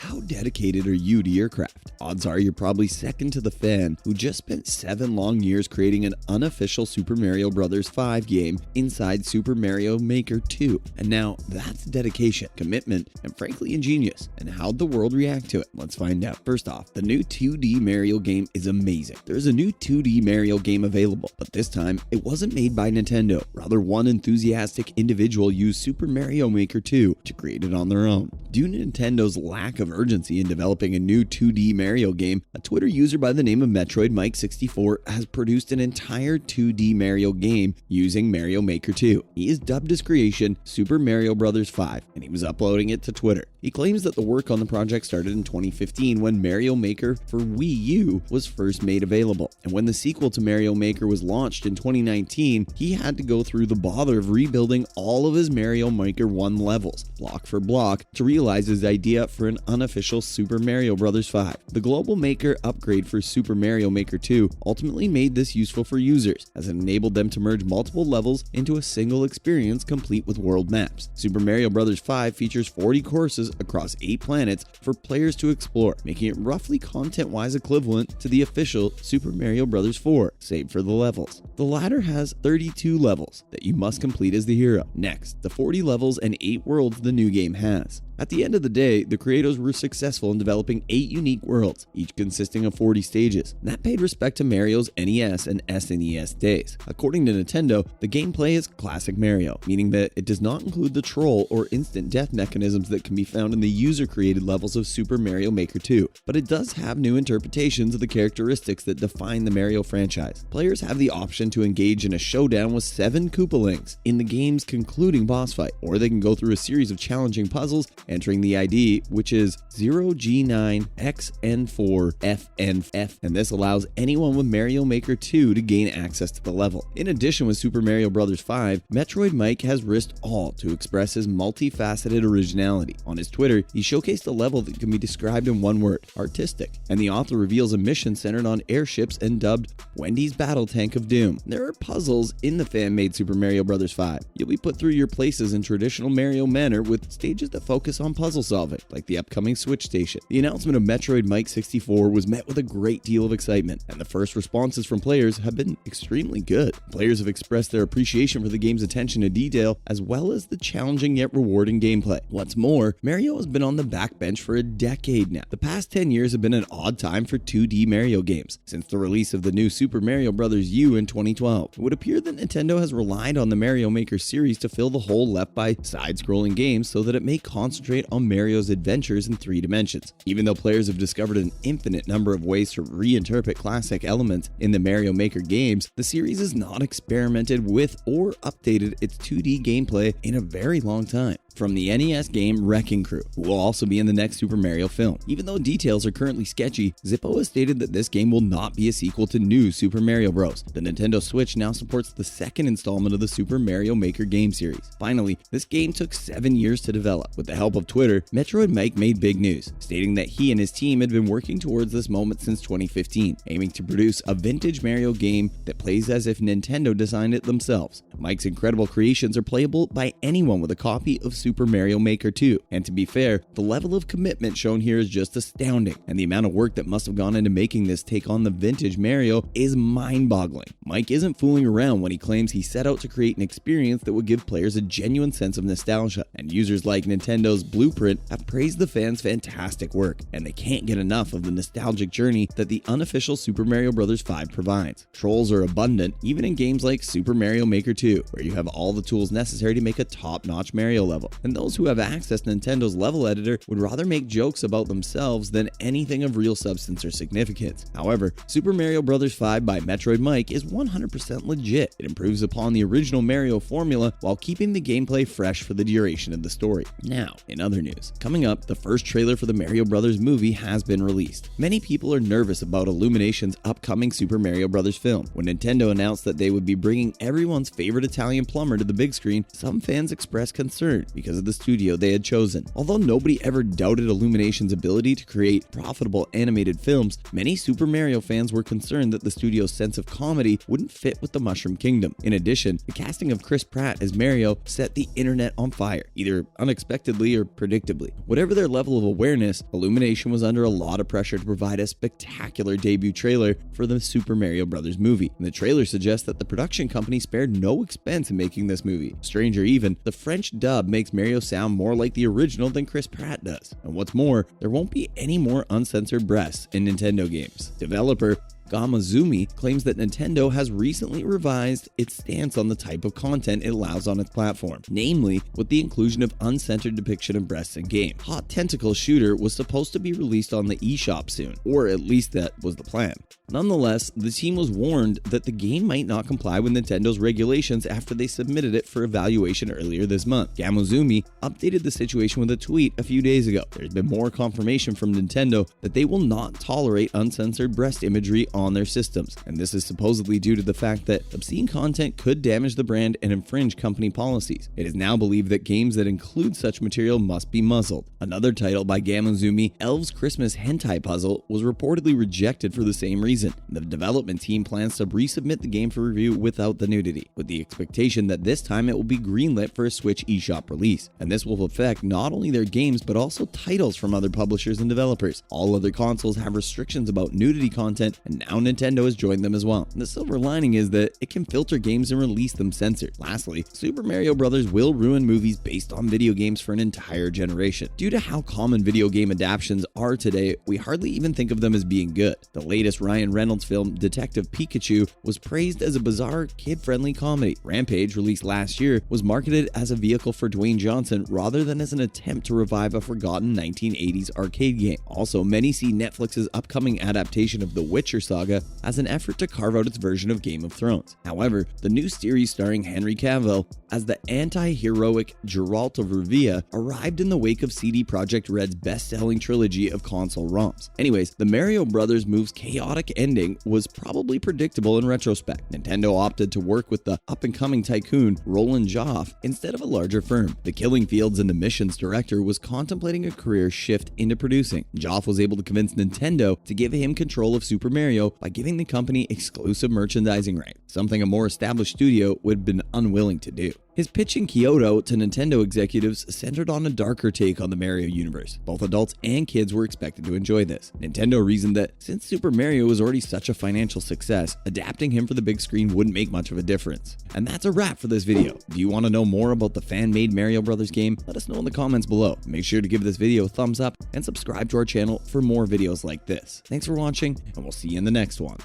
How dedicated are you to your craft? Odds are you're probably second to the fan who just spent 7 long years creating an unofficial Super Mario Bros. 5 game inside Super Mario Maker 2. And now that's dedication, commitment, and frankly ingenious. And how'd the world react to it? Let's find out. First off, the new 2D Mario game is amazing. There's a new 2D Mario game available, but this time it wasn't made by Nintendo. Rather, one enthusiastic individual used Super Mario Maker 2 to create it on their own. Due to Nintendo's lack of urgency in developing a new 2D Mario game, a Twitter user by the name of Metroid Mike 64 has produced an entire 2D Mario game using Mario Maker 2. He has dubbed his creation Super Mario Bros. 5, and he was uploading it to Twitter. He claims that the work on the project started in 2015 when Mario Maker for Wii U was first made available. And when the sequel to Mario Maker was launched in 2019, he had to go through the bother of rebuilding all of his Mario Maker 1 levels, block for block, to realize his idea for an unofficial Super Mario Bros. 5. The Global Maker upgrade for Super Mario Maker 2 ultimately made this useful for users, as it enabled them to merge multiple levels into a single experience complete with world maps. Super Mario Bros. 5 features 40 courses across 8 planets for players to explore, making it roughly content-wise equivalent to the official Super Mario Bros. 4, save for the levels. The latter has 32 levels that you must complete as the hero. Next, the 40 levels and 8 worlds the new game has. At the end of the day, the creators were successful in developing 8 unique worlds, each consisting of 40 stages. And that paid respect to Mario's NES and SNES days. According to Nintendo, the gameplay is classic Mario, meaning that it does not include the troll or instant death mechanisms that can be found in the user-created levels of Super Mario Maker 2, but it does have new interpretations of the characteristics that define the Mario franchise. Players have the option to engage in a showdown with 7 Koopalings in the game's concluding boss fight, or they can go through a series of challenging puzzles, entering the ID, which is 0G9XN4FNF, and this allows anyone with Mario Maker 2 to gain access to the level. In addition, with Super Mario Bros. 5, Metroid Mike has risked all to express his multifaceted originality. On his Twitter, he showcased a level that can be described in one word: artistic, and the author reveals a mission centered on airships and dubbed Wendy's Battle Tank of Doom. There are puzzles in the fan-made Super Mario Bros. 5. You'll be put through your places in traditional Mario manner with stages that focus on puzzle solving, like the upcoming Switch station. The announcement of Metroid Mike 64 was met with a great deal of excitement, and the first responses from players have been extremely good. Players have expressed their appreciation for the game's attention to detail, as well as the challenging yet rewarding gameplay. What's more, Mario has been on the backbench for a decade now. The past 10 years have been an odd time for 2D Mario games, since the release of the new Super Mario Bros. U in 2012. It would appear that Nintendo has relied on the Mario Maker series to fill the hole left by side-scrolling games so that it may concentrate on Mario's adventures in 3 dimensions. Even though players have discovered an infinite number of ways to reinterpret classic elements in the Mario Maker games, the series has not experimented with or updated its 2D gameplay in a very long time. From the NES game Wrecking Crew, who will also be in the next Super Mario film. Even though details are currently sketchy, Zippo has stated that this game will not be a sequel to New Super Mario Bros. The Nintendo Switch now supports the second installment of the Super Mario Maker game series. Finally, this game took 7 years to develop. With the help of Twitter, Metroid Mike made big news, stating that he and his team had been working towards this moment since 2015, aiming to produce a vintage Mario game that plays as if Nintendo designed it themselves. Mike's incredible creations are playable by anyone with a copy of Super Mario Maker 2, and to be fair, the level of commitment shown here is just astounding, and the amount of work that must have gone into making this take on the vintage Mario is mind-boggling. Mike isn't fooling around when he claims he set out to create an experience that would give players a genuine sense of nostalgia, and users like Nintendo's Blueprint have praised the fans' fantastic work, and they can't get enough of the nostalgic journey that the unofficial Super Mario Bros. 5 provides. Trolls are abundant, even in games like Super Mario Maker 2, where you have all the tools necessary to make a top-notch Mario level. And those who have access to Nintendo's level editor would rather make jokes about themselves than anything of real substance or significance. However, Super Mario Bros. 5 by Metroid Mike is 100% legit. It improves upon the original Mario formula while keeping the gameplay fresh for the duration of the story. Now, in other news, coming up, the first trailer for the Mario Bros. Movie has been released. Many people are nervous about Illumination's upcoming Super Mario Bros. Film. When Nintendo announced that they would be bringing everyone's favorite Italian plumber to the big screen, some fans expressed concern because of the studio they had chosen. Although nobody ever doubted Illumination's ability to create profitable animated films, many Super Mario fans were concerned that the studio's sense of comedy wouldn't fit with the Mushroom Kingdom. In addition, the casting of Chris Pratt as Mario set the internet on fire, either unexpectedly or predictably. Whatever their level of awareness, Illumination was under a lot of pressure to provide a spectacular debut trailer for the Super Mario Bros. Movie. And the trailer suggests that the production company spared no expense in making this movie. Stranger even, the French dub makes Mario sound more like the original than Chris Pratt does. And what's more, there won't be any more uncensored breasts in Nintendo games. Developer Gamazumi claims that Nintendo has recently revised its stance on the type of content it allows on its platform, namely with the inclusion of uncensored depiction of breasts in game. Hot Tentacle Shooter was supposed to be released on the eShop soon, or at least that was the plan. Nonetheless, the team was warned that the game might not comply with Nintendo's regulations after they submitted it for evaluation earlier this month. Gamazumi updated the situation with a tweet a few days ago. There's been more confirmation from Nintendo that they will not tolerate uncensored breast imagery on their systems, and this is supposedly due to the fact that obscene content could damage the brand and infringe company policies. It is now believed that games that include such material must be muzzled. Another title by Gamazumi, Elves Christmas Hentai Puzzle, was reportedly rejected for the same reason. The development team plans to resubmit the game for review without the nudity, with the expectation that this time it will be greenlit for a Switch eShop release, and this will affect not only their games but also titles from other publishers and developers. All other consoles have restrictions about nudity content, and now Nintendo has joined them as well. And the silver lining is that it can filter games and release them censored. Lastly, Super Mario Bros. Will ruin movies based on video games for an entire generation. Due to how common video game adaptations are today, we hardly even think of them as being good. The latest Ryan Reynolds film, Detective Pikachu, was praised as a bizarre, kid-friendly comedy. Rampage, released last year, was marketed as a vehicle for Dwayne Johnson rather than as an attempt to revive a forgotten 1980s arcade game. Also, many see Netflix's upcoming adaptation of The Witcher saga as an effort to carve out its version of Game of Thrones. However, the new series starring Henry Cavill as the anti-heroic Geralt of Rivia arrived in the wake of CD Projekt Red's best-selling trilogy of console ROMs. Anyways, the Mario Bros. Move's chaotic ending was probably predictable in retrospect. Nintendo opted to work with the up-and-coming tycoon Roland Joff instead of a larger firm. The Killing Fields and the Missions director was contemplating a career shift into producing. Joff was able to convince Nintendo to give him control of Super Mario by giving the company exclusive merchandising rights, something a more established studio would have been unwilling to do. His pitch in Kyoto to Nintendo executives centered on a darker take on the Mario universe. Both adults and kids were expected to enjoy this. Nintendo reasoned that since Super Mario was already such a financial success, adapting him for the big screen wouldn't make much of a difference. And that's a wrap for this video. Do you want to know more about the fan-made Mario Bros. Game? Let us know in the comments below. Make sure to give this video a thumbs up and subscribe to our channel for more videos like this. Thanks for watching, and we'll see you in the next one.